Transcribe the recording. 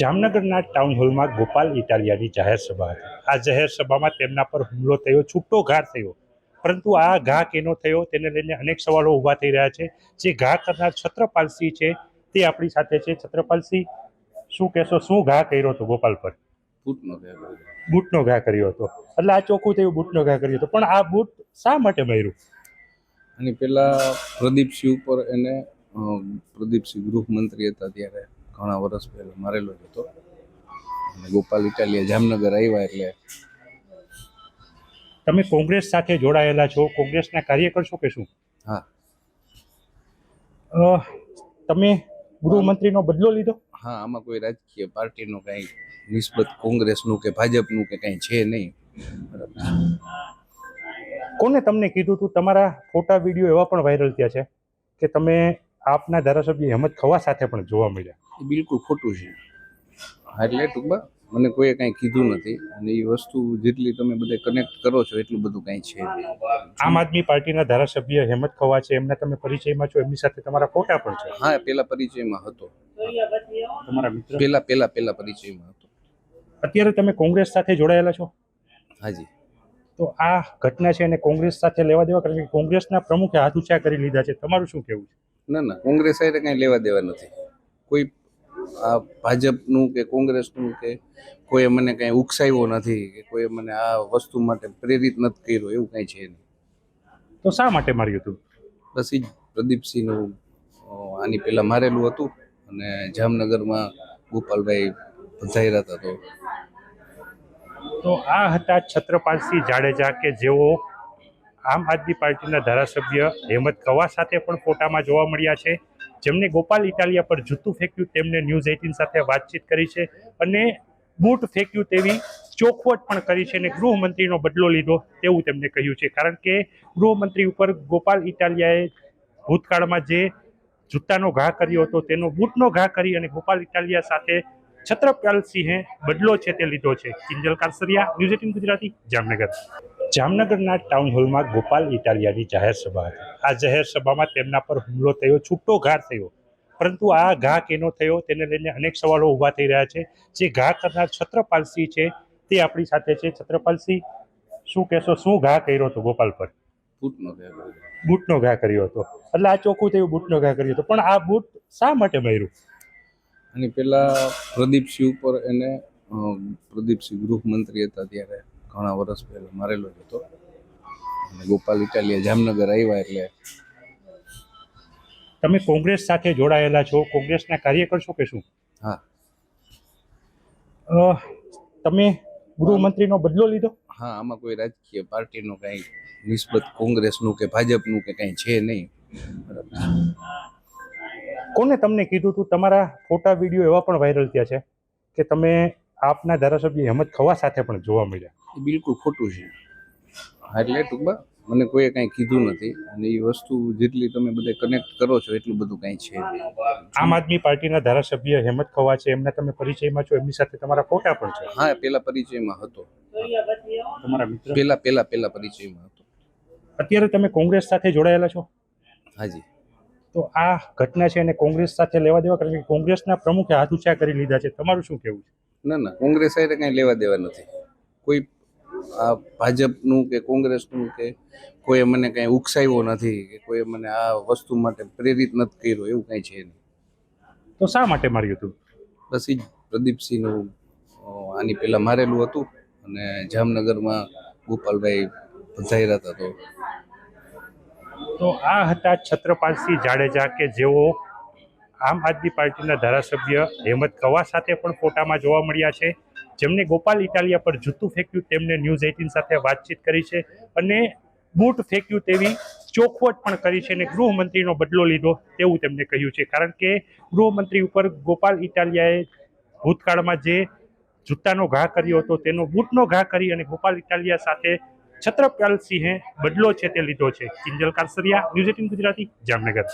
જામનગરના ટાઉન હોલમાં ગોપાલ ઇટાલિયાની જાહેર સભા હતી. આ જાહેર સભામાં તેમના પર હુમલો થયો, છૂટો ઘા થયો. પરંતુ આ ઘા કેનો થયો તેને લઈને અનેક સવાલો ઊભા થઈ રહ્યા છે. જે ઘા કરનાર છત્રપાલસિંહ છે તે આપણી સાથે છે. છત્રપાલસિંહ, શું કહેશો, શું ઘા કર્યો હતો ગોપાલ પર? બૂટનો ઘા કર્યો હતો. એટલે આ ચોખ્ખું થયું, બૂટનો ઘા કર્યો હતો. પણ આ બૂટ શા માટે માર્યું? અને પેલા પ્રદીપસિંહ ઉપર એને પ્રદીપસિંહ ગૃહમંત્રી હતા ત્યારે ઘણા વર્ષ પહેલા મારેલો જ હતો. અને ગોપાલ ઇટાલિયા જામનગર આવ્યા એટલે. તમે કોંગ્રેસ સાથે જોડાયેલા છો, કોંગ્રેસના કાર્યકર છો કે શું? હા. તમે ગૃહમંત્રીનો બદલો લીધો? હા, આમાં કોઈ રાજકીય પાર્ટીનું કંઈ નિસ્બત કોંગ્રેસનું કે ભાજપનું કે કંઈ છે નહીં. કોને તમને કીધું તું? તમારા ફોટા વિડીયો એવા પણ વાયરલ થયા છે કે તમે આપના ધારાસભ્ય હેમંત ખવા સાથે પણ જોવા મળ્યા. એ બિલકુલ ખોટું છે. એટલે ટૂંકમાં મને કોઈએ કાંઈ કીધું નથી. અને એ વસ્તુ જેટલી તમે બધે કનેક્ટ કરો છો એટલું બધું કાંઈ છે નહીં. આમ આદમી પાર્ટીના ધારાસભ્ય હેમંત ખવા છે, એમના તમે પરિચયમાં છો, એમની સાથે તમારા ફોટા પણ છે. હા, પેલા પરિચયમાં હતો. તમારા મિત્ર પેલા પરિચયમાં હતો. અત્યારે તમે કોંગ્રેસ સાથે જોડાયેલા છો? હાજી. તો આ ઘટના છે અને કોંગ્રેસ સાથે લેવા દેવા, કારણ કે કોંગ્રેસના પ્રમુખે હાથ ઊંચા કરી લીધા છે. તમારું શું કહેવું છે? ના, કોંગ્રેસ સાથે કાંઈ લેવા દેવા નથી. કોઈ આ ભાજપનું કે કોંગ્રેસનું કે કોઈએ મને કાંઈ ઉકસાવ્યો નથી કે કોઈએ મને આ વસ્તુ માટે પ્રેરિત નથી કર્યો, એવું કાંઈ છે નહીં. તો શા માટે માર્યું હતું? બસ એ જ પ્રદીપસિંહનું આની પહેલાં મારેલું હતું અને જામનગરમાં ગોપાલભાઈ પધાર્યા હતા. તો આ હતા છત્રપાલસિંહ જાડેજા કે જેઓ આમ આદમી પાર્ટીના ધારાસભ્ય હેમંત ખવા સાથે પણ ફોટામાં જોવા મળ્યા છે. જેમને ગોપાલ ઇટાલિયા પર જૂતું ફેંક્યું તેમને ન્યૂઝ 18 સાથે વાતચીત કરી છે અને બૂટ ફેંક્યું તેવી ચોખવટ પણ કરી છે અને ગૃહમંત્રીનો બદલો લીધો તેવું તેમને કહ્યું છે. કારણ કે ગૃહમંત્રી ઉપર ગોપાલ ઇટાલિયાએ ભૂતકાળમાં જે જૂતાનો ઘા કર્યો હતો તેનો બૂટનો ઘા કરી અને ગોપાલ ઇટાલિયા સાથે છત્રપાલસિંહે બદલો છે તે લીધો છે. કિંજલ કારસરિયા, ન્યૂઝ 18 ગુજરાતી, જામનગર. જામનગરના ટાઉન હોલમાં ગોપાલ ઇટાલિયાની જાહેર સભા હતી. આ જાહેર સભામાં તેમના પર હુમલો થયો, છૂટો ઘા થયો. પરંતુ આ ઘા કેનો થયો તેને લઈને અનેક સવાલો ઊભા થઈ રહ્યા છે. જે ઘા કરનાર છત્રપાલસિંહ છે તે આપણી સાથે છે. છત્રપાલસિંહ, શું કહેશો, શું ઘા કર્યો હતો ગોપાલ પર? બૂટનો ઘા કર્યો હતો. એટલે આ ચોખ્ખું થયું, બૂટનો ઘા કર્યો હતો. પણ આ બૂટ શા માટે માર્યું? અને પેલા પ્રદીપસિંહ ઉપર એને પ્રદીપસિંહ ગૃહમંત્રી હતા ત્યારે ઘણા વર્ષ પહેલા મારેલો જ હતો. અને ગોપાલ ઇટાલિયા જામનગર આવ્યા એટલે. તમે કોંગ્રેસ સાથે જોડાયેલા છો, કોંગ્રેસના કાર્યકર છો કે શું? હા. તમે ગૃહમંત્રીનો બદલો લીધો? હા, આમાં કોઈ રાજકીય પાર્ટીનું કંઈ નિસ્બત કોંગ્રેસનું કે ભાજપનું કે કંઈ છે નહીં. કોને તમને કીધું તું? તમારા ફોટા વિડીયો એવા પણ વાયરલ થયા છે કે તમે આપના ધારાસભ્ય હેમંત ખવા સાથે પણ જોવા મળ્યા. એ બિલકુલ ખોટું છે. એટલે ટૂંકમાં મને કોઈએ કાંઈ કીધું નથી. અને એ વસ્તુ જેટલી તમે બધે કનેક્ટ કરો છો એટલું બધું કાંઈ છે નહીં. આમ આદમી પાર્ટીના ધારાસભ્ય હેમંત ખવા છે, એમના તમે પરિચયમાં છો, એમની સાથે તમારા ફોટા પણ છે. હા, પેલા પરિચયમાં હતો. તમારા મિત્ર પેલા પરિચયમાં હતો. અત્યારે તમે કોંગ્રેસ સાથે જોડાયેલા છો? હાજી. તો આ ઘટના છે અને કોંગ્રેસ સાથે લેવા દેવા, કારણ કે કોંગ્રેસના પ્રમુખે હાથ ઊંચા કરી લીધા છે. તમારું શું કહેવું છે? ના, કોંગ્રેસ સાથે કાંઈ લેવા દેવા નથી. કોઈ આ ભાજપનું કે કોંગ્રેસનું કે કોઈએ મને કાંઈ ઉકસાવ્યો નથી કે કોઈએ મને આ વસ્તુ માટે પ્રેરિત નથી કર્યો, એવું કાંઈ છે નહીં. તો શા માટે માર્યું હતું? બસ એ જ પ્રદીપસિંહનું આની પહેલાં મારેલું હતું અને જામનગરમાં ગોપાલભાઈ પધાર્યા હતા. તો આ હતા છત્રપાલસિંહ જાડેજા કે જેઓ આમ આદમી પાર્ટીના ધારાસભ્ય હેમંત ખવા સાથે પણ ફોટામાં જોવા મળ્યા છે. જેમને ગોપાલ ઇટાલિયા પર જૂતું ફેંક્યું તેમને ન્યૂઝ 18 સાથે વાતચીત કરી છે અને બૂટ ફેંક્યું તેવી ચોખવટ પણ કરી છે અને ગૃહમંત્રીનો બદલો લીધો તેવું તેમને કહ્યું છે. કારણ કે ગૃહમંત્રી ઉપર ગોપાલ ઇટાલિયાએ ભૂતકાળમાં જે જૂતાનો ઘા કર્યો હતો તેનો બૂટનો ઘા કરી અને ગોપાલ ઇટાલિયા સાથે છત્રપાલસિંહે બદલો છે તે લીધો છે. કિંજલ કારસરિયા, ન્યૂઝ 18 ગુજરાતી, જામનગર.